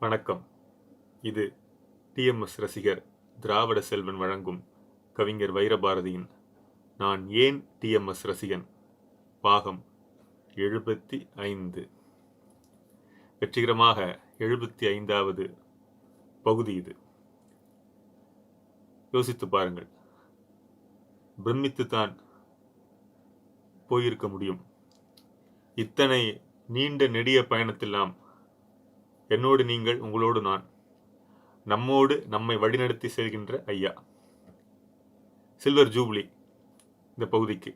வணக்கம். இது டிஎம்எஸ் ரசிகர் திராவிட செல்வன் வழங்கும் கவிஞர் வைரபாரதியின் நான் ஏன் டிஎம்எஸ் ரசிகன் பாகம் 75. வெற்றிகரமாக 75வது பகுதி இது. யோசித்து பாருங்கள். பிரமித்துத்தான் போயிருக்க முடியும். இத்தனை நீண்ட நெடிய பயணத்தில் நாம், என்னோடு நீங்கள், உங்களோடு நான், நம்மோடு நம்மை வழிநடத்தி செல்கின்ற ஐயா. சில்வர் ஜூப்ளி இந்த பகுதிக்கு.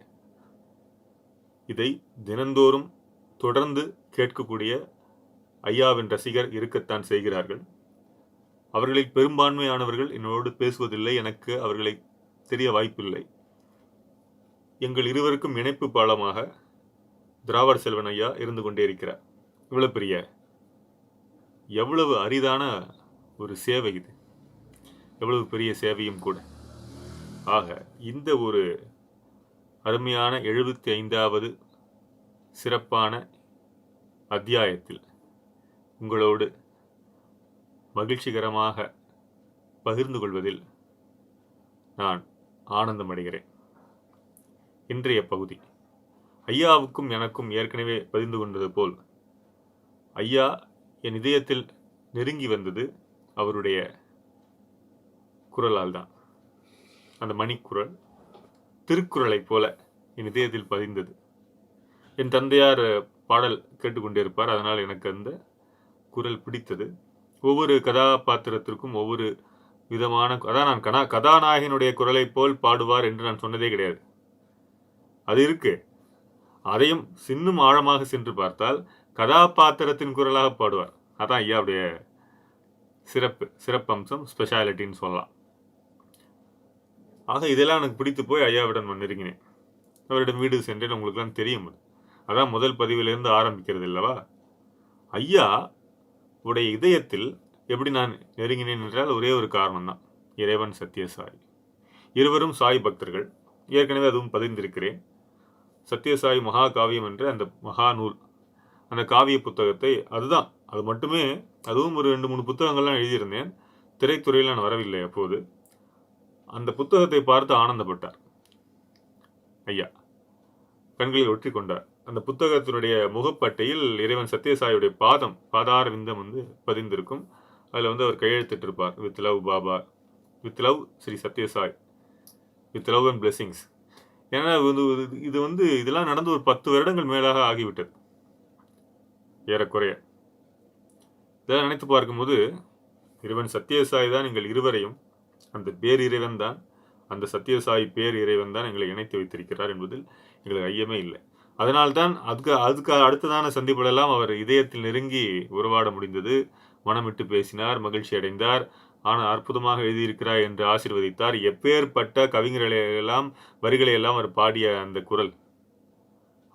இதை தினந்தோறும் தொடர்ந்து கேட்கக்கூடிய ஐயாவின் ரசிகர் இருக்கத்தான் செய்கிறார்கள். அவர்களில் பெரும்பான்மையானவர்கள் என்னோடு பேசுவதில்லை. எனக்கு அவர்களை தெரிய வாய்ப்பில்லை. எங்கள் இருவருக்கும் இணைப்பு பாலமாக திராவிட செல்வன் ஐயா இருந்து கொண்டே இருக்கிறார். இவ்வளவு பெரிய, எவ்வளவு அரிதான ஒரு சேவை இது. எவ்வளவு பெரிய சேவையும் கூட. ஆக இந்த ஒரு அருமையான 75வது சிறப்பான அத்தியாயத்தில் உங்களோடு மகிழ்ச்சிகரமாக பகிர்ந்து கொள்வதில் நான் ஆனந்தமடைகிறேன். இன்றைய பகுதி ஐயாவுக்கும் எனக்கும் ஏற்கனவே பதிந்து கொண்டது போல், ஐயா என் இதயத்தில் நெருங்கி வந்தது அவருடைய குரலால் தான். அந்த மணிக்குரல் திருக்குறளைப் போல என் இதயத்தில் பதிந்தது. என் தந்தையார் பாடல் கேட்டுக்கொண்டிருப்பார். அதனால் எனக்கு அந்த குரல் பிடித்தது. ஒவ்வொரு கதாபாத்திரத்திற்கும் ஒவ்வொரு விதமான, அதான் நான் கதாநாயகனுடைய குரலை போல் பாடுவார் என்று நான் சொன்னதே கிடையாது. அது இருக்கு. அதையும் இன்னும் ஆழமாக சென்று பார்த்தால் கதாபாத்திரத்தின் குரலாக பாடுவார். அதான் ஐயாவுடைய சிறப்பம்சம், ஸ்பெஷாலிட்டின்னு சொல்லலாம். ஆக இதெல்லாம் எனக்கு பிடித்து போய் ஐயாவிடம் நான் நெருங்கினேன். அவரிடம் வீடு சென்றேன். உங்களுக்குலாம் தெரியும். அதான் முதல் பதிவிலிருந்து ஆரம்பிக்கிறது இல்லவா? ஐயா உடைய இதயத்தில் எப்படி நான் நெருங்கினேன் என்றால் ஒரே ஒரு காரணம் தான். இறைவன் சத்யசாய். இருவரும் சாய் பக்தர்கள். ஏற்கனவே அதுவும் பதிந்திருக்கிறேன். சத்யசாய் மகா காவியம் என்ற அந்த மகா நூல், அந்த காவிய புத்தகத்தை, அது மட்டுமே, அதுவும் ஒரு 2-3 புத்தகங்கள்லாம் எழுதியிருந்தேன். திரைத்துறையில் நான் வரவில்லை அப்போது. அந்த புத்தகத்தை பார்த்து ஆனந்தப்பட்டார் ஐயா. கண்களில் ஒற்றி கொண்டார். அந்த புத்தகத்தினுடைய முகப்பட்டையில் இறைவன் சத்யசாயுடைய பாதார விந்தம் பதிந்திருக்கும். அதில் அவர் கையெழுத்திட்டு இருப்பார். With love Baba, with love Sri Sathya Sai, with love and blessings. ஏன்னா இதெல்லாம் நடந்து ஒரு 10 வருடங்கள் மேலாக ஆகிவிட்டது ஏறக்குறைய. இதெல்லாம் நினைத்து பார்க்கும்போது இறைவன் சத்யசாய் தான் எங்கள் இருவரையும், அந்த பேர் இறைவன் தான், அந்த சத்யசாய் பேர் இறைவன் தான் எங்களை இணைத்து வைத்திருக்கிறார் என்பதில் எங்களுக்கு ஐயமே இல்லை. அதனால்தான் அதுக்கு அடுத்ததான சந்திப்புகளெல்லாம் அவர் இதயத்தில் நெருங்கி உறவாட முடிந்தது. மனமிட்டு பேசினார், மகிழ்ச்சி அடைந்தார். ஆனால் அற்புதமாக எழுதியிருக்கிறார் என்று ஆசீர்வதித்தார். எப்பேற்பட்ட கவிஞர்களையெல்லாம், வரிகளையெல்லாம் அவர் பாடிய அந்த குரல்,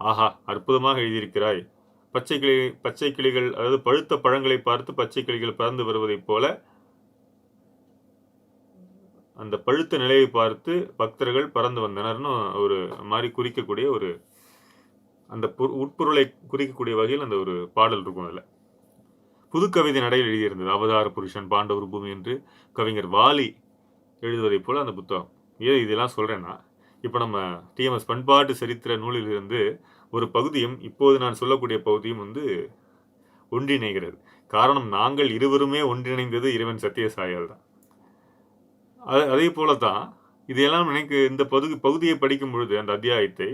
ஆஹா, அற்புதமாக எழுதியிருக்கிறாய். பச்சை கிளிகள், அதாவது பழுத்த பழங்களை பார்த்து பச்சை கிளிகள் பறந்து வருவதைப் போல அந்த பழுத்த நிலையை பார்த்து பக்தர்கள் பறந்து வந்தனர்னு ஒரு மாதிரி குறிக்கக்கூடிய ஒரு, அந்த உட்பொருளை குறிக்கக்கூடிய வகையில் அந்த ஒரு பாடல் இருக்கும். அதில் புது கவிதை நடையில் எழுதியிருந்தது. அவதார புருஷன் பாண்டவர் பூமி என்று கவிஞர் வாலி எழுதுவதைப் போல அந்த புத்தகம். ஏன் இதெல்லாம் சொல்றேன்னா, இப்போ நம்ம டிஎம்எஸ் பண்பாட்டு சரித்திர நூலில் இருந்து ஒரு பகுதியும் இப்போது நான் சொல்லக்கூடிய பகுதியும் ஒன்றிணைகிறது. காரணம், நாங்கள் இருவருமே ஒன்றிணைந்தது இறைவன் சத்யசாயால் தான். அதே போலதான் இதையெல்லாம் இந்த பகுதியை படிக்கும் பொழுது, அந்த அத்தியாயத்தை,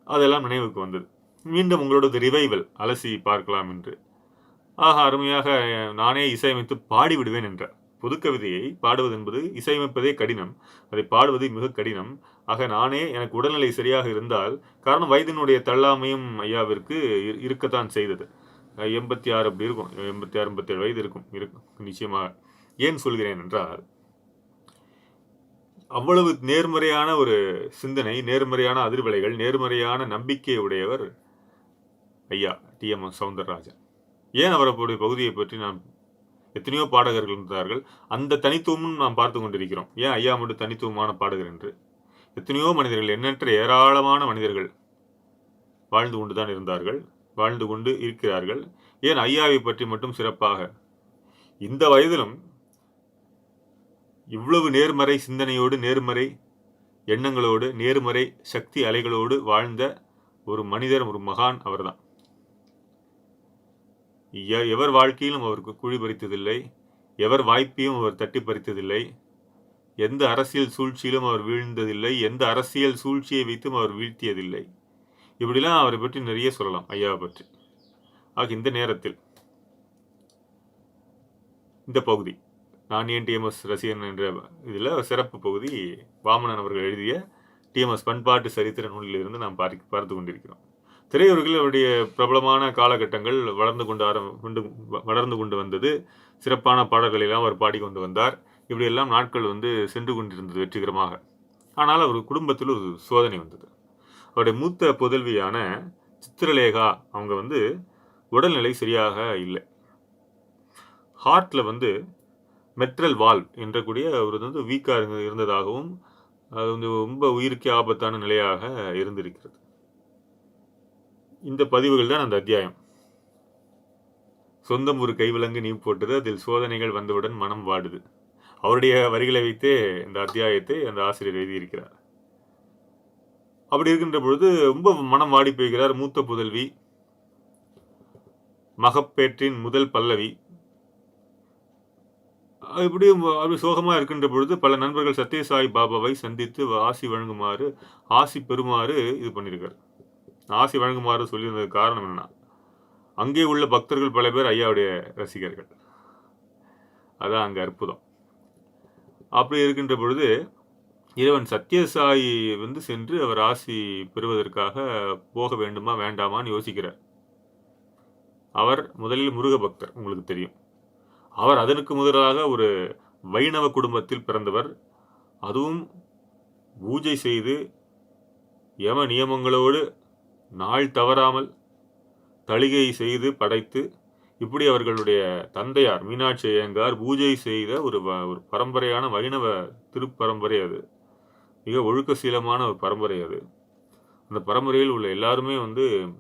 அதெல்லாம் நினைவுக்கு வந்தது. மீண்டும் உங்களோட ரிவைவல் அலசி பார்க்கலாம் என்று. ஆக அருமையாக நானே இசையமைத்து பாடிவிடுவேன் என்றார். புதுக்கவிதையை பாடுவது என்பது இசையமைப்பதே கடினம், அதை பாடுவது மிக கடினம். ஆக நானே, எனக்கு உடல்நிலை சரியாக இருந்தால், காரணம் வயதினுடைய தள்ளாமையும் ஐயாவிற்கு இருக்கத்தான் செய்தது. 86 அப்படி இருக்கும், 86-87 வயது இருக்கும் நிச்சயமாக. ஏன் சொல்கிறேன் என்றால், அவ்வளவு நேர்மறையான ஒரு சிந்தனை, நேர்மறையான அதிர்வலைகள், நேர்மறையான நம்பிக்கை உடையவர் ஐயா டிஎம்எஸ் சௌந்தரராஜன். ஏன் அவருடைய பகுதியை பற்றி நாம், எத்தனையோ பாடகர்கள் இருந்தார்கள், அந்த தனித்துவமும் நாம் பார்த்து கொண்டிருக்கிறோம். ஏன் ஐயா மட்டும் தனித்துவமான பாடகர் என்று? எத்தனையோ மனிதர்கள், எண்ணற்ற ஏராளமான மனிதர்கள் வாழ்ந்து கொண்டுதான் இருந்தார்கள், வாழ்ந்து கொண்டு இருக்கிறார்கள். ஏன் ஐயாவை பற்றி மட்டும் சிறப்பாக இந்த வயதிலும் இவ்வளவு நேர்மறை சிந்தனையோடு, நேர்மறை எண்ணங்களோடு, நேர்மறை சக்தி அலைகளோடு வாழ்ந்த ஒரு மனிதர், ஒரு மகான் அவர்தான். எவர் வாழ்க்கையிலும் அவருக்கு குழி பறித்ததில்லை, எவர் வாய்ப்பையும் அவர் தட்டி பறித்ததில்லை, எந்த அரசியல் சூழ்ச்சியிலும் அவர் வீழ்ந்ததில்லை, எந்த அரசியல் சூழ்ச்சியை வைத்தும் அவர் வீழ்த்தியதில்லை. இப்படிலாம் அவரை பற்றி நிறைய சொல்லலாம், ஐயாவை பற்றி. ஆக இந்த நேரத்தில் இந்த பகுதி நான் ஏன் டிஎம்எஸ் ரசிகன் என்ற இதில் சிறப்பு பகுதி வாமனன் அவர்கள் எழுதிய டிஎம்எஸ் பண்பாட்டு சரித்திர நூலில் இருந்து நாம் பார்த்து கொண்டிருக்கிறோம். திரையுலகில் அவருடைய பிரபலமான காலகட்டங்கள் வளர்ந்து கொண்டு வந்தது. சிறப்பான பாடல்களெல்லாம் அவர் பாடிக்கொண்டு வந்தார். இப்படியெல்லாம் நாட்கள் சென்று கொண்டிருந்தது வெற்றிகரமாக. ஆனால் அவர் குடும்பத்தில் ஒரு சோதனை வந்தது. அவருடைய மூத்த புதல்வியான சித்திரலேகா அவங்க உடல்நிலை சரியாக இல்லை. ஹார்ட்டில் மெட்ரல் வால்வ் என்ற கூடிய ஒரு வீக்காக இருந்ததாகவும் அது ரொம்ப உயிருக்கே ஆபத்தான நிலையாக இருந்திருக்கிறது. இந்த பதிவுகள் தான் அந்த அத்தியாயம். சொந்தம் ஒரு கைவிலங்கு நீ போட்டது, அதில் சோதனைகள் வந்தவுடன் மனம் வாடுது. அவருடைய வரிகளை வைத்தே இந்த அத்தியாயத்தை அந்த ஆசிரியர் எழுதியிருக்கிறார். அப்படி இருக்கின்ற பொழுது ரொம்ப மனம் வாடி போகிறார். மூத்த புதல்வி, மகப்பேற்றின் முதல் பல்லவி. அப்படி சோகமாக இருக்கின்ற பொழுது பல நண்பர்கள் சத்யசாய் பாபாவை சந்தித்து ஆசி வழங்குமாறு, ஆசி பெறுமாறு இது பண்ணியிருக்காரு. ஆசி வழங்குமாறு சொல்லியிருந்தது காரணம் என்னன்னா, அங்கே உள்ள பக்தர்கள் பல பேர் ஐயாவுடைய ரசிகர்கள். அதான் அங்கே அற்புதம். அப்படி இருக்கின்ற பொழுது இறைவன் சத்யசாய் சென்று அவர் ஆசி பெறுவதற்காக போக வேண்டுமா வேண்டாமான்னு யோசிக்கிறார். அவர் முதலில் முருக பக்தர், உங்களுக்கு தெரியும். அவர் அதற்கு முதலாக ஒரு வைணவ குடும்பத்தில் பிறந்தவர். அதுவும் பூஜை செய்து யம நியமங்களோடு நாள் தவறாமல் தளிகை செய்து படைத்து, இப்படி அவர்களுடைய தந்தையார் மீனாட்சி ஐயங்கார் பூஜை செய்த ஒரு பரம்பரையான வைணவ திருப்பரம்பரை. அது மிக ஒழுக்க சீலமான ஒரு பரம்பரை. அது அந்த பரம்பரையில் உள்ள எல்லாருமே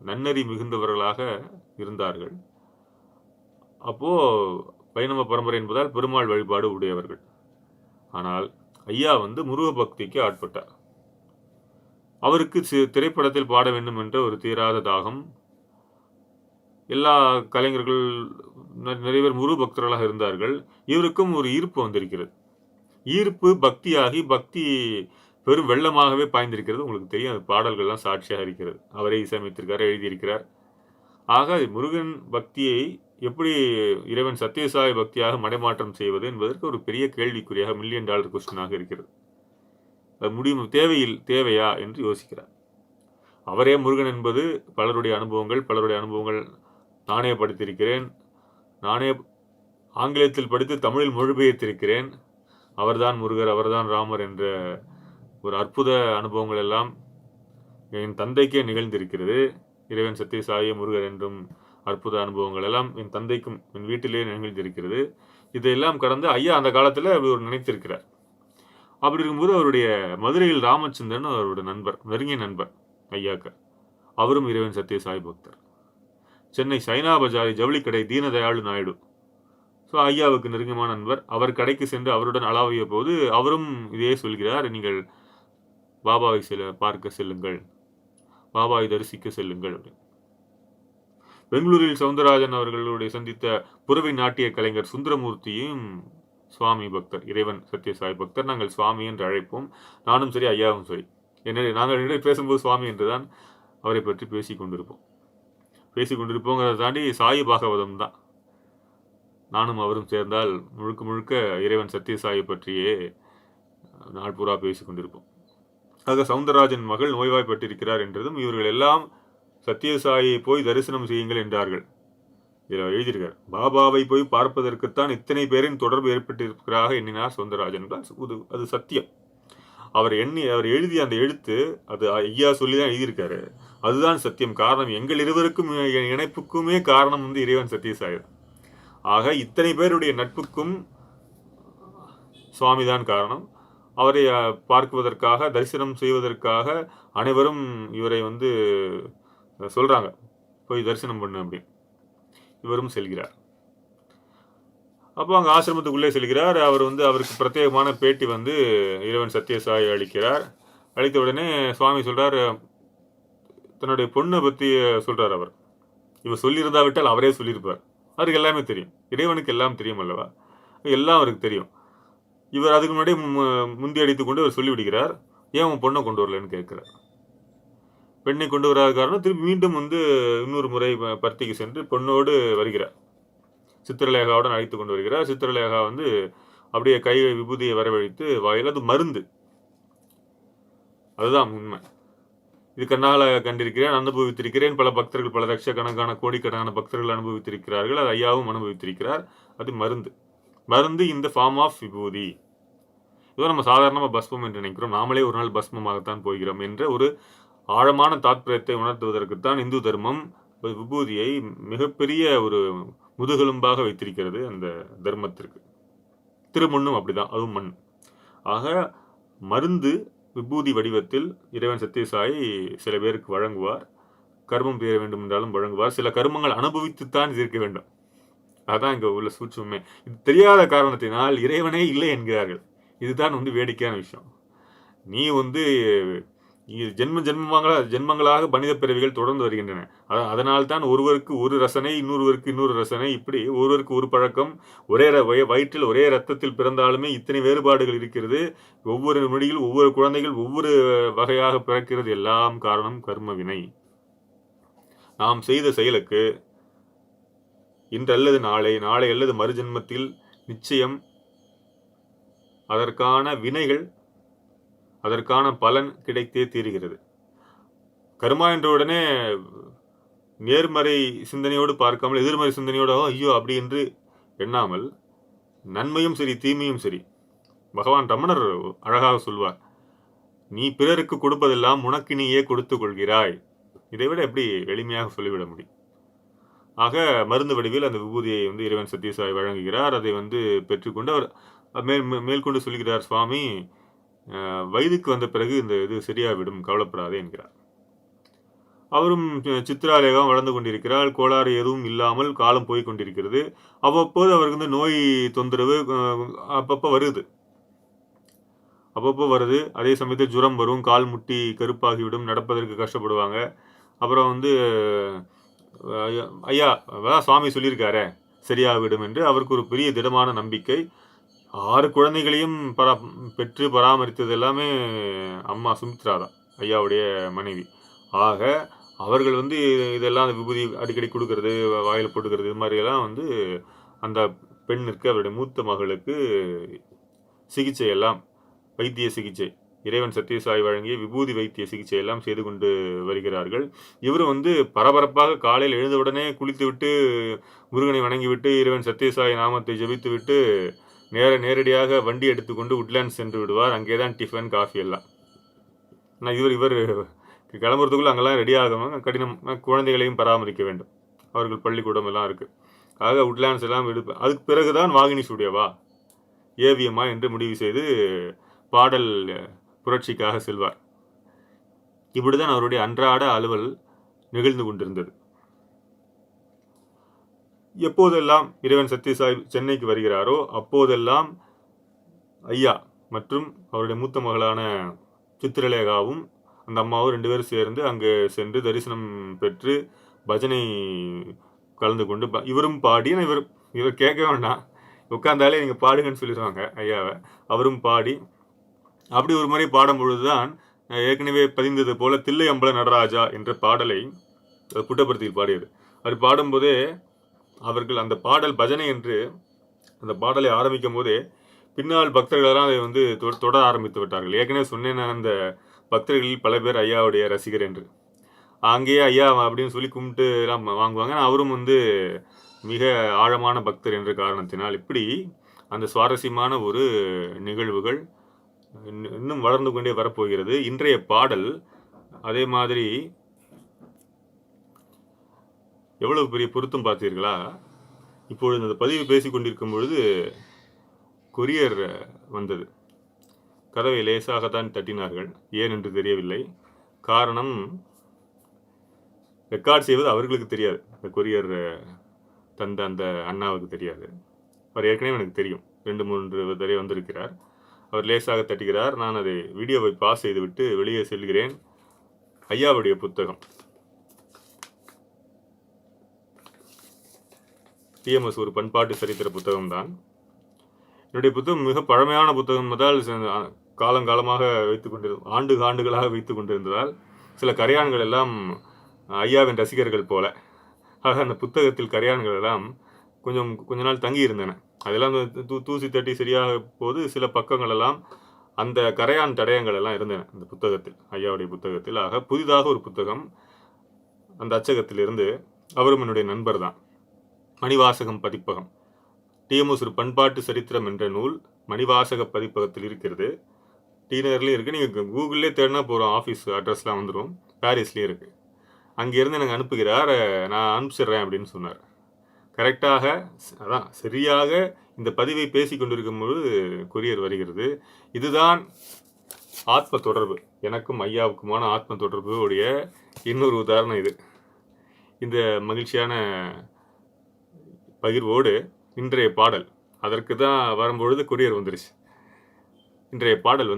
நன்னறி மிகுந்தவர்களாக இருந்தார்கள். அப்போ வைணவ பரம்பரை என்பதால் பெருமாள் வழிபாடு உடையவர்கள். ஆனால் ஐயா முருக பக்திக்கு ஆட்பட்டார். அவருக்கு திரைப்படத்தில் பாட வேண்டும் என்ற ஒரு தீராத தாகம். எல்லா கலைஞர்கள் நிறைய பேர் முருக பக்தர்களாக இருந்தார்கள். இவருக்கும் ஒரு ஈர்ப்பு வந்திருக்கிறது. ஈர்ப்பு பக்தியாகி பக்தி பெரும் வெள்ளமாகவே பாய்ந்திருக்கிறது. உங்களுக்கு தெரியும், அது பாடல்கள்லாம் சாட்சியாக இருக்கிறது. அவரே இசையமைத்திருக்கார், எழுதியிருக்கிறார். ஆக முருகன் பக்தியை எப்படி இறைவன் சத்யசாய் பக்தியாக மடைமாற்றம் செய்வது என்பதற்கு ஒரு பெரிய கேள்விக்குறியாக, $1 மில்லியன் கொஸ்டினாக இருக்கிறது. அது தேவையா என்று யோசிக்கிறார். அவரே முருகன் என்பது பலருடைய அனுபவங்கள் நானே படித்திருக்கிறேன். நானே ஆங்கிலத்தில் படித்து தமிழில் மொழிபெயர்த்திருக்கிறேன். அவர்தான் முருகர், அவர்தான் ராமர் என்ற ஒரு அற்புத அனுபவங்கள் எல்லாம் என் தந்தைக்கே நிகழ்ந்திருக்கிறது. இறைவன் சத்யசாய முருகர் என்றும் அற்புத அனுபவங்கள் எல்லாம் என் தந்தைக்கும் என் வீட்டிலே நிகழ்ந்திருக்கிறது. இதையெல்லாம் கடந்து ஐயா அந்த காலத்தில் அவர் நினைத்திருக்கிறார். அப்படி இருக்கும்போது அவருடைய மதுரையில் ராமச்சந்திரன் அவருடைய நண்பர், நெருங்கிய நண்பர் ஐயாக்கு. அவரும் இறைவன் சத்யசாய் பக்தர். சென்னை சைனா பஜாரி ஜவுளி கடை தீனதயாளு நாயுடு, ஸோ ஐயாவுக்கு நெருங்கமான நண்பர். அவர் கடைக்கு சென்று அவருடன் அளாவிய போது அவரும் இதே சொல்கிறார், நீங்கள் பாபாவை பார்க்க செல்லுங்கள், பாபாவை தரிசிக்க செல்லுங்கள். பெங்களூரில் சவுந்தரராஜன் அவர்களுடைய சந்தித்த புறவை நாட்டிய கலைஞர் சுந்தரமூர்த்தியும் சுவாமி பக்தர், இறைவன் சத்யசாய் பக்தர். நாங்கள் சுவாமி என்று அழைப்போம். நானும் சரி, ஐயாவும் சரி. நாங்கள் பேசும்போது சுவாமி என்றுதான் அவரை பற்றி பேசிக்கொண்டிருப்போங்கிறத தாண்டி சாயி பாகவதம் தான். நானும் அவரும் சேர்ந்தால் முழுக்க முழுக்க இறைவன் சத்யசாயை பற்றியே நாள் பூரா பேசிக்கொண்டிருப்போம். ஆக சவுந்தரராஜன் மகள் நோய்வாய்ப்பட்டிருக்கிறார் என்றதும் இவர்கள் எல்லாம் சத்யசாயை போய் தரிசனம் செய்யுங்கள் என்றார்கள். இதில் எழுதியிருக்கார், பாபாவை போய் பார்ப்பதற்குத்தான் இத்தனை பேரின் தொடர்பு ஏற்பட்டிருக்கிறாக எண்ணினார் சவுந்தரராஜன். அது சத்தியம். அவர் எழுதிய அந்த எழுத்து, அது ஐயா சொல்லிதான் எழுதியிருக்காரு. அதுதான் சத்தியம். காரணம், எங்கள் இருவருக்கும் இணைப்புக்குமே காரணம் இறைவன் சத்யசாய். ஆக இத்தனை பேருடைய நட்புக்கும் சுவாமிதான் காரணம். அவரை பார்க்குவதற்காக, தரிசனம் செய்வதற்காக அனைவரும் இவரை சொல்றாங்க, போய் தரிசனம் பண்ணு அப்படின்னு. இவரும் செல்கிறார். அப்போ அங்கே ஆசிரமத்துக்குள்ளே செல்கிறார். அவர் வந்து அவருக்கு பிரத்யேகமான பேட்டி வந்து இறைவன் சத்யசாயி அளிக்கிறார். அளித்த உடனே சுவாமி சொல்கிறார், தன்னுடைய பொண்ணை பற்றி சொல்கிறார். அவர் இவர் சொல்லியிருந்தாவிட்டால் அவரே சொல்லியிருப்பார். அவருக்கு எல்லாமே தெரியும். இறைவனுக்கு எல்லாம் தெரியும் அல்லவா, எல்லாம் அவருக்கு தெரியும். இவர் அதுக்கு முன்னாடி முந்தி அடித்து கொண்டு அவர் சொல்லிவிடுகிறார். ஏன் உன் பொண்ணை கொண்டு வரலன்னு கேட்கிறார். பெண்ணை கொண்டு வராத காரணம் திரும்பி மீண்டும் வந்து இன்னொரு முறை பர்த்திக்கு சென்று பொண்ணோடு வருகிறார். சித்திரலேகாவுடன் அழைத்து கொண்டு வருகிறார். சித்திரலேகா வந்து அப்படியே கை விபூதியை வரவழைத்து வாயில், அது மருந்து, அதுதான் உண்மை. இது கண்ணால் கண்டிருக்கிறேன், அனுபவித்திருக்கிறேன். பல பக்தர்கள், பல லட்சக்கணக்கான கோடிக்கணக்கான பக்தர்கள் அனுபவித்திருக்கிறார்கள். அது ஐயாவும் அனுபவித்திருக்கிறார். அது மருந்து. மருந்து இந்த ஃபார்ம் ஆஃப் விபூதி. இதோ நம்ம சாதாரணமாக பஸ்மம் என்று நினைக்கிறோம். நாமளே ஒரு நாள் பஸ்மமாகத்தான் போகிறோம் என்ற ஒரு ஆழமான தாத்பரியத்தை உணர்த்துவதற்குத்தான் இந்து தர்மம் விபூதியை மிகப்பெரிய ஒரு முதுகெலும்பாக வைத்திருக்கிறது. அந்த தர்மத்திற்கு திருமண்ணும் அப்படிதான், அதுவும் மண். ஆக மருந்து விபூதி வடிவத்தில் இறைவன் சத்யசாயி சில பேருக்கு வழங்குவார். கர்மம் தீர வேண்டும் என்றாலும் வழங்குவார். சில கர்மங்கள் அனுபவித்துத்தான் தீர்க்க வேண்டும். அதான் இங்கே உள்ள சூட்சுமே. இது தெரியாத காரணத்தினால் இறைவனே இல்லை என்கிறார்கள். இதுதான் வந்து வேடிக்கையான விஷயம். நீ வந்து ஜென்மங்களாக மனித பிறவிகள் தொடர்ந்து வருகின்றன. அதனால்தான் ஒருவருக்கு ஒரு ரசனை, இன்னொருவருக்கு இன்னொரு ரசனை, இப்படி ஒருவருக்கு ஒரு பழக்கம். ஒரே வயிற்றில் ஒரே ரத்தத்தில் பிறந்தாலுமே இத்தனை வேறுபாடுகள் இருக்கிறது. ஒவ்வொரு நொடியில் ஒவ்வொரு குழந்தைகள் ஒவ்வொரு வகையாக பிறக்கிறது. எல்லாம் காரணம் கர்ம வினை. நாம் செய்த செயலுக்கு இன்று அல்லது நாளை அல்லது மறுஜென்மத்தில் நிச்சயம் அதற்கான வினைகள், அதற்கான பலன் கிடைத்தே தீருகிறது. கர்மா என்ற உடனே நேர்மறை சிந்தனையோடு பார்க்காமல் எதிர்மறை சிந்தனையோடு ஐயோ அப்படி என்று எண்ணாமல், நன்மையும் சரி தீமையும் சரி, பகவான் ரமணர் அழகாக சொல்வார், நீ பிறருக்கு கொடுப்பதெல்லாம் உனக்கு நீயே கொடுத்து கொள்கிறாய். இதைவிட எப்படி எளிமையாக சொல்லிவிட முடியும். ஆக மருந்து வடிவில் அந்த விபூதியை வந்து இறைவன் சத்யசாயி வழங்குகிறார். அதை வந்து பெற்றுக்கொண்டு அவர் மேற்கொண்டு சொல்கிறார், சுவாமி வயதுக்கு வந்த பிறகு இந்த இது சரியாவிடும், கவலைப்படாதே என்கிறார். அவரும் சித்திராலேகம் வளர்ந்து கொண்டிருக்கிறார். கோளாறு எதுவும் இல்லாமல் காலம் போய் கொண்டிருக்கிறது. அவ்வப்போது அவருக்கு வந்து நோய் தொந்தரவு அப்பப்போ வருது. அதே சமயத்தில் ஜுரம் வரும், கால் முட்டி கருப்பாகிவிடும், நடப்பதற்கு கஷ்டப்படுவாங்க. அப்புறம் வந்து ஐயா சுவாமி சொல்லியிருக்காரே சரியாகிவிடும் என்று அவருக்கு ஒரு பெரிய திடமான நம்பிக்கை. 6 குழந்தைகளையும் பெற்று பராமரித்தது எல்லாமே அம்மா சுமித்ரா தான், ஐயாவுடைய மனைவி. ஆக அவர்கள் வந்து இதெல்லாம் அந்த விபூதி அடிக்கடி கொடுக்கறது, வாயில் போட்டுக்கிறது, இது மாதிரியெல்லாம் வந்து அந்த பெண்ணிற்கு, அவருடைய மூத்த மகளுக்கு சிகிச்சை எல்லாம், வைத்திய சிகிச்சை, இறைவன் சத்யசாயி வழங்கிய விபூதி வைத்திய சிகிச்சை எல்லாம் செய்து கொண்டு வருகிறார்கள். இவர் வந்து பரபரப்பாக காலையில் எழுந்தவுடனே குளித்து விட்டு முருகனை வணங்கிவிட்டு இறைவன் சத்யசாயி நாமத்தை ஜபித்து விட்டு நேரடியாக வண்டி எடுத்துக்கொண்டு உட்லேண்ட்ஸ் சென்று விடுவார். அங்கே தான் டிஃபன் காஃபி எல்லாம். ஆனால் இவர் கிளம்புறதுக்குள்ளே அங்கெல்லாம் ரெடி ஆகணும். கடினம். குழந்தைகளையும் பராமரிக்க வேண்டும், அவர்கள் பள்ளிக்கூடம் எல்லாம் இருக்குது. ஆக உட்லேண்ட்ஸ் எல்லாம் எடுப்பேன். அதுக்கு பிறகுதான் வாகினி ஸ்டுடியோவா ஏவிஎம்மா என்று முடிவு செய்து பாடல் புரட்சிக்காக செல்வார். இப்படிதான் அவருடைய அன்றாட அலுவல் நிகழ்ந்து கொண்டிருந்தது. எப்போதெல்லாம் இறைவன் சத்யசாயி சென்னைக்கு வருகிறாரோ அப்போதெல்லாம் ஐயா மற்றும் அவருடைய மூத்த மகளான சித்திரலேகாவும் அந்த அம்மாவும் 2 பேரும் சேர்ந்து அங்கே சென்று தரிசனம் பெற்று பஜனை கலந்து கொண்டு இவரும் பாடி, இவர் கேட்க வேண்டாம், உட்கார்ந்தாலே நீங்கள் பாடுங்கன்னு சொல்லிடுவாங்க ஐயாவை. அவரும் பாடி அப்படி ஒரு முறை பாடும் பொழுதுதான் ஏற்கனவே பதிந்தது போல தில்லை அம்பல நடராஜா என்ற பாடலை புட்டபர்த்தியில் பாடியது. அது பாடும்போதே அவர்கள் அந்த பாடல் பஜனை என்று அந்த பாடலை ஆரம்பிக்கும் போதே பின்னால் பக்தர்களெல்லாம் அதை வந்து தொட ஆரம்பித்து விட்டார்கள். ஏற்கனவே சொன்னேன், அந்த பக்தர்களில் பல பேர் ஐயாவுடைய ரசிகர் என்று. அங்கேயே ஐயா அப்படின்னு சொல்லி கும்பிட்டு எல்லாம் வாங்குவாங்க. அவரும் வந்து மிக ஆழமான பக்தர் என்ற காரணத்தினால் இப்படி அந்த சுவாரஸ்யமான ஒரு நிகழ்வுகள் இன்னும் வளர்ந்து கொண்டே வரப்போகிறது. இன்றைய பாடல் அதே மாதிரி எவ்வளவு பெரிய பொருத்தம் பார்த்தீர்களா? இப்பொழுது இந்த பதிவு பேசி கொண்டிருக்கும் பொழுது கொரியர் வந்தது. கதவை லேசாகத்தான் தட்டினார்கள். ஏன் என்று தெரியவில்லை. காரணம், ரெக்கார்ட் செய்வது அவர்களுக்கு தெரியாது, இந்த கொரியர் தந்த அந்த அண்ணாவுக்கு தெரியாது. அவர் ஏற்கனவே எனக்கு தெரியும், 2-3 தடவை வந்திருக்கிறார். அவர் லேசாக தட்டுகிறார். நான் அதை வீடியோவை பாஸ் செய்துவிட்டு வெளியே செல்கிறேன். ஐயாவுடைய புத்தகம் டிஎம்எஸ் ஒரு பண்பாட்டு சரித்திர புத்தகம்தான். என்னுடைய புத்தகம் மிக பழமையான புத்தகம் என்பதால் காலங்காலமாக ஆண்டுகளாக வைத்து கொண்டிருந்ததால் சில கரையான்கள் எல்லாம் ஐயாவின் ரசிகர்கள் போல. ஆக அந்த புத்தகத்தில் கரையான்கள் எல்லாம் கொஞ்ச நாள் தங்கி இருந்தன. அதெல்லாம் தூசி தட்டி சரியாக போது சில பக்கங்கள் எல்லாம் அந்த கரையான் தடயங்கள் எல்லாம் இருந்தன அந்த புத்தகத்தில், ஐயாவுடைய புத்தகத்தில். ஆக புதிதாக ஒரு புத்தகம் அந்த அச்சகத்திலிருந்து, அவரும் என்னுடைய நண்பர் தான், மணிவாசகம் பதிப்பகம், டிஎம்எஸ் ஒரு பண்பாட்டு சரித்திரம் என்ற நூல் மணிவாசக பதிப்பகத்தில் இருக்கிறது. டிநகர்லேயும் இருக்குது. நீங்கள் கூகுள்லேயே தேடினா போகிறோம், ஆஃபீஸ் அட்ரஸ்லாம் வந்துடும். பாரிஸ்லேயும் இருக்குது. அங்கேருந்து எனக்கு அனுப்புகிறார். நான் அனுப்பிச்சிட்றேன் அப்படின்னு சொன்னார். கரெக்டாக அதான் சரியாக இந்த பதிவை பேசி கொண்டிருக்கும் பொழுது கொரியர் வருகிறது. இதுதான் ஆத்ம தொடர்பு, எனக்கும் ஐயாவுக்குமான ஆத்ம தொடர்பு உடைய இன்னொரு உதாரணம் இது. இந்த மகிழ்ச்சியான பகிர்வோடு இன்றைய பாடல், அதற்கு தான் வரும்பொழுது கொரியர் வந்துருச்சு. இன்றைய பாடல்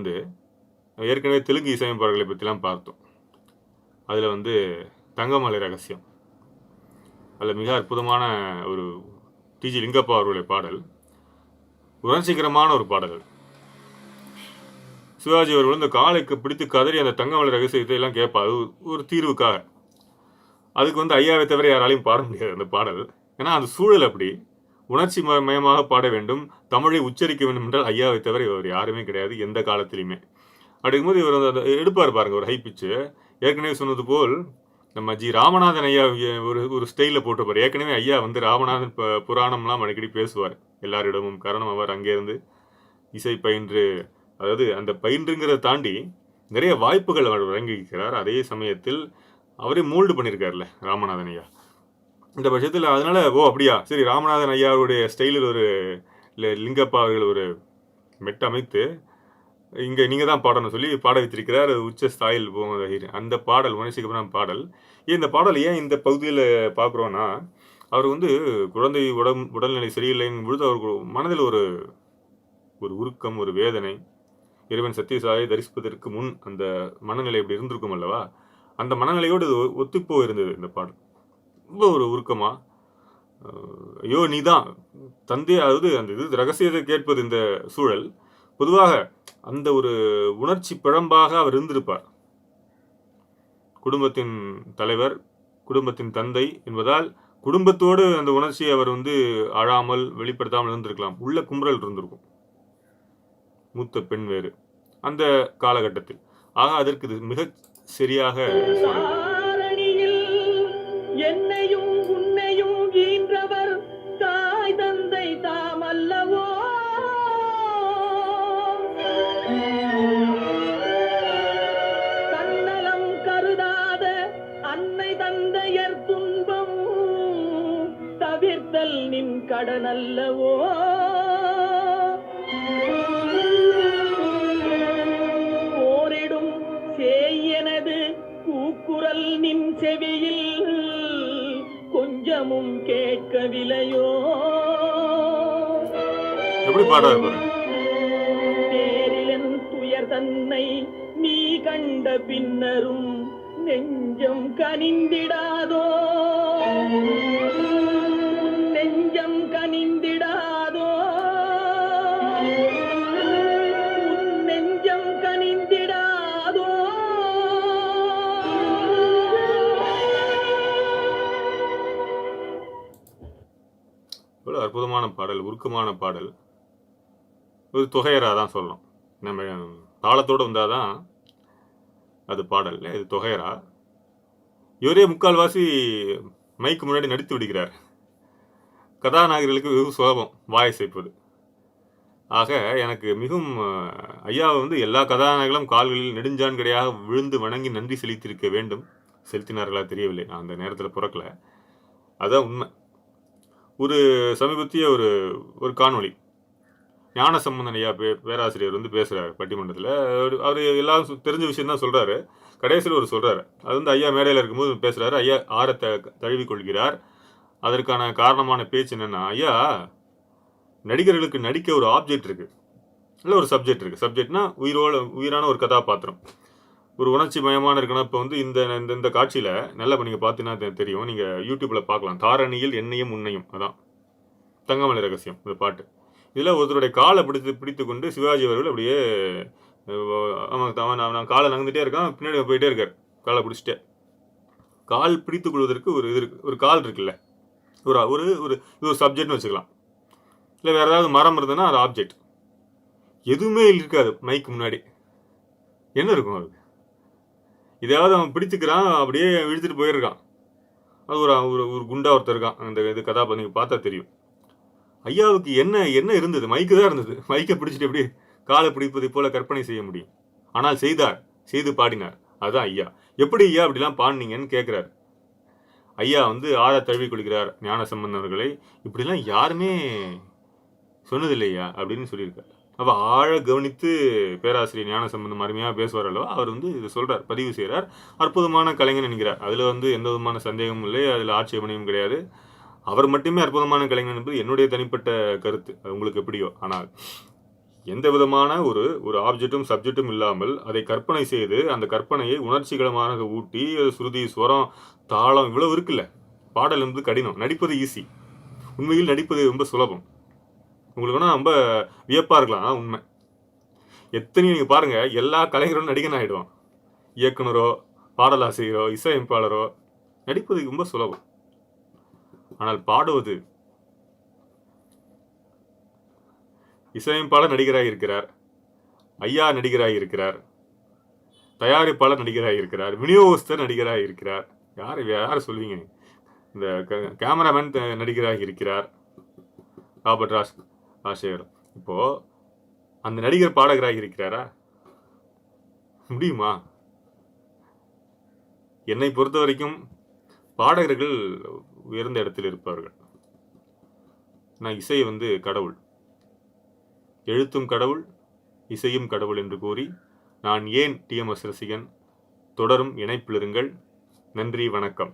ஏற்கனவே தெலுங்கு இசையமைப்பாளர்களை பற்றிலாம் பார்த்தோம். அதில் தங்கமலை ரகசியம், அதில் மிக அற்புதமான ஒரு டிஜி லிங்கப்பா அவர்களுடைய பாடல், உணர்ச்சிகரமான ஒரு பாடல். சிவாஜி அவர்கள் இந்த காலைக்கு பிடித்து கதறி அந்த தங்கமலை ரகசியத்தை எல்லாம் கேட்பார் ஒரு தீர்வுக்காக. அதுக்கு ஐயாவை தவிர யாராலையும் பாட முடியாது அந்த பாடல். ஏன்னா அந்த சூழல் அப்படி உணர்ச்சி மயமாக பாட வேண்டும், தமிழை உச்சரிக்க வேண்டும் என்றால் ஐயாவை தவிர இவர் யாருமே கிடையாது எந்த காலத்திலையுமே. அப்படிங்கும்போது இவர் அந்த எடுப்பார் பாருங்க ஒரு ஹை பிச்சு. ஏற்கனவே சொன்னது போல் நம்ம ராமநாதன் ஐயா ஒரு ஸ்டைலில் போட்டுப்பார். ஏற்கனவே ஐயா ராமநாதன் புராணம்லாம் அடிக்கடி பேசுவார் எல்லாரிடமும். காரணம் அவர் அங்கேருந்து இசை பயின்று, அதாவது அந்த பயின்றுங்கிறத தாண்டி நிறைய வாய்ப்புகள் அவர் வழங்கியிருக்கிறார். அதே சமயத்தில் அவரே மூல்டு பண்ணியிருக்காருல்ல ராமநாதன் ஐயா. இந்த பட்சத்தில் அதனால அப்படியா சரி, ராமநாதன் ஐயாவுடைய ஸ்டைலில் ஒரு லிங்கப்பா அவர்கள் ஒரு மெட் அமைத்து இங்கே நீங்கள் தான் பாடணும் சொல்லி பாட வைத்திருக்கிறார். உச்ச ஸ்தாயில் போகும் அந்த பாடல், உணர்ச்சிகரமான பாடல். இந்த பாடல் ஏன் இந்த பகுதியில் பார்க்குறோன்னா, அவர் குழந்தை உடல்நிலை சரியில்லைங்கும் பொழுது அவருக்கு மனதில் ஒரு உருக்கம், ஒரு வேதனை. இறைவன் சத்தியசாயை தரிசிப்பதற்கு முன் அந்த மனநிலை எப்படி இருந்திருக்கும் அல்லவா, அந்த மனநிலையோடு ஒத்துப்போ இருந்தது இந்த பாடல். ரொம்ப ஒரு உருக்கமாக, ஐயோ நீ தான் தந்தை, அதாவது அந்த ரகசியத்தை கேட்பது இந்த சூழல். பொதுவாக அந்த ஒரு உணர்ச்சி பிழம்பாக அவர் இருந்திருப்பார். குடும்பத்தின் தலைவர், குடும்பத்தின் தந்தை என்பதால் குடும்பத்தோடு அந்த உணர்ச்சியை அவர் அழாமல் வெளிப்படுத்தாமல் இருந்திருக்கலாம். உள்ள கும்பல் இருந்திருக்கும். மூத்த பெண் வேறு அந்த காலகட்டத்தில். ஆக அதற்கு மிக சரியாக என்னையும் உன்னையும் ஈன்றவர் தாய் தந்தை தாமல்லவோ, தன்னலம் கருதாத அன்னை தந்தையர் துன்பம் தவிர்த்தல் நின் கடனல்லவோ, போரிடும் சேயனது கூக்குரல் நின் செவியில் கொஞ்சமும் கேட்கவில்லையோ, எப்படி பாடுறாரு நேரிலன் துயர் தன்னை நீ கண்ட பின்னரும் நெஞ்சம் கனிந்திடாதோ, நெஞ்சம் கனிந்திடாதோ, நெஞ்சம் கனிந்திடாதோ. அற்புதமான பாடல், உருக்கமான பாடல். ஒரு தொகையரா தான் சொல்லணும். நம்ம தாளத்தோடு வந்தால் தான் அது பாடல், இது தொகையரா. இவரே முக்கால்வாசி மைக்கு முன்னாடி நடித்து விடுகிறார். கதாநாயகர்களுக்கு வெகு சுலபம் வாய் சேர்ப்பது. ஆக எனக்கு மிகவும் ஐயாவை எல்லா கதாநாயகர்களும் கால்களில் நெடுஞ்சான்கடையாக விழுந்து வணங்கி நன்றி செலுத்தியிருக்க வேண்டும். செலுத்தினார்களா தெரியவில்லை, நான் அந்த நேரத்தில் பிறக்கல. அதுதான் உண்மை. ஒரு சமீபத்திய ஒரு காணொளி, ஞானசம்பந்தன் ஐயா பேராசிரியர் பேசுகிறார் பட்டிமன்றத்தில். அவர் எல்லாம் தெரிஞ்ச விஷயம் தான் சொல்கிறாரு. கடைசியில் ஒரு சொல்கிறாரு, அது ஐயா மேடையில் இருக்கும்போது பேசுகிறாரு. ஐயா ஆரத்தை தழுவி கொள்கிறார். அதற்கான காரணமான பேச்சு என்னென்னா, ஐயா நடிகர்களுக்கு நடிக்க ஒரு ஆப்ஜெக்ட் இருக்கு, இல்லை ஒரு சப்ஜெக்ட் இருக்கு. சப்ஜெக்ட்னா உயிரான ஒரு கதாபாத்திரம், ஒரு உணர்ச்சி மயமான இருக்குன்னா, இப்போ வந்து இந்த இந்த காட்சியில் நல்லா நீங்கள் பார்த்தீங்கன்னா தெரியும், நீங்கள் யூடியூப்பில் பார்க்கலாம். தாரணியில் எண்ணையும் உன்னையும், அதான் தங்கமலை ரகசியம் இந்த பாட்டு. இதில் ஒருத்தருடைய காலை பிடித்து கொண்டு சிவாஜி அவர்கள் அப்படியே நான் காலை நகர்ந்துட்டே இருக்கான், பின்னாடி போயிட்டே இருக்கார் காலை பிடிச்சிட்டே. கால் பிடித்து கொள்வதற்கு ஒரு இது இருக்கு, ஒரு கால் இருக்குல்ல, ஒரு ஒரு ஒரு இது ஒரு சப்ஜெக்ட்னு வச்சுக்கலாம். இல்லை வேறு ஏதாவது மரம் இருந்ததுன்னா அது ஆப்ஜெக்ட். எதுவுமே இருக்காது மைக்கு முன்னாடி, என்ன இருக்கும் அது? இதாவது அவன் பிடித்துக்கிறான், அப்படியே இழுத்துட்டு போயிருக்கான். அது ஒரு ஒரு குண்டா ஒருத்தர் இருக்கான், அந்த இது கதாபாத்திரம் நீங்கள் பார்த்தா தெரியும். ஐயாவுக்கு என்ன இருந்தது? மைக்கு தான் இருந்தது. மைக்கை பிடிச்சிட்டு எப்படி காலை பிடிப்பதை போல கற்பனை செய்ய முடியும்? ஆனால் செய்து பாடினார். அதுதான் ஐயா. எப்படி ஐயா அப்படிலாம் பாடினீங்கன்னு கேட்குறாரு. ஐயா வந்து ஆழ தழுவி கொள்கிறார் ஞான சம்பந்தவர்களை. இப்படிலாம் யாருமே சொன்னதில்லையா அப்படின்னு சொல்லியிருக்காரு. அப்போ ஆழ கவனித்து பேராசிரியர் ஞான சம்பந்தம் அருமையாக பேசுவார் அல்லவா, அவர் வந்து இதை சொல்கிறார், பதிவு செய்கிறார். அற்புதமான கலைஞன் என்கிறார். அதில் வந்து எந்த விதமான சந்தேகமும் இல்லை, அதில் ஆட்சேபனையும் கிடையாது. அவர் மட்டுமே அற்புதமான கலைஞன் என்பது என்னுடைய தனிப்பட்ட கருத்து, அது உங்களுக்கு எப்படியோ. ஆனால் எந்த விதமான ஒரு ஆப்ஜெக்டும் சப்ஜெக்டும் இல்லாமல் அதை கற்பனை செய்து அந்த கற்பனையை உணர்ச்சிகரமாக ஊட்டி சுருதி, ஸ்வரம், தாளம் இவ்வளவு இருக்குல்ல. பாடல் என்பது கடினம், நடிப்பது ஈஸி. உண்மையில் நடிப்பது ரொம்ப சுலபம். உங்களுக்கு வேணா ரொம்ப வியப்பாக இருக்கலாம், உண்மை. எத்தனையும் நீங்கள் பாருங்கள், எல்லா கலைஞரும் நடிகன் ஆகிடுவான். இயக்குனரோ, பாடலாசிரியரோ, இசையமைப்பாளரோ. நடிப்பது ரொம்ப சுலபம். ஆனால் பாடுவது, இசையமைப்பாளர் நடிகராக இருக்கிறார், ஐயா நடிகராக இருக்கிறார், தயாரிப்பாளர் நடிகராக இருக்கிறார், விநியோகஸ்தர் நடிகராக இருக்கிறார். யார் சொல்வீங்க? இந்த கேமராமேன் நடிகராக இருக்கிறார், ராபர்ட் ராஜசேகர். இப்போ அந்த நடிகர் பாடகராக இருக்கிறாரா? முடியுமா? என்னை பொறுத்த வரைக்கும் பாடகர்கள் உயர்ந்த இடத்தில் இருப்பார்கள். நான் இசை வந்து கடவுள், எழுத்தும் கடவுள், இசையும் கடவுள் என்று கூறி நான் ஏன் டிஎம்எஸ் ரசிகன் தொடரும் இணைப்பிலிருங்கள். நன்றி, வணக்கம்.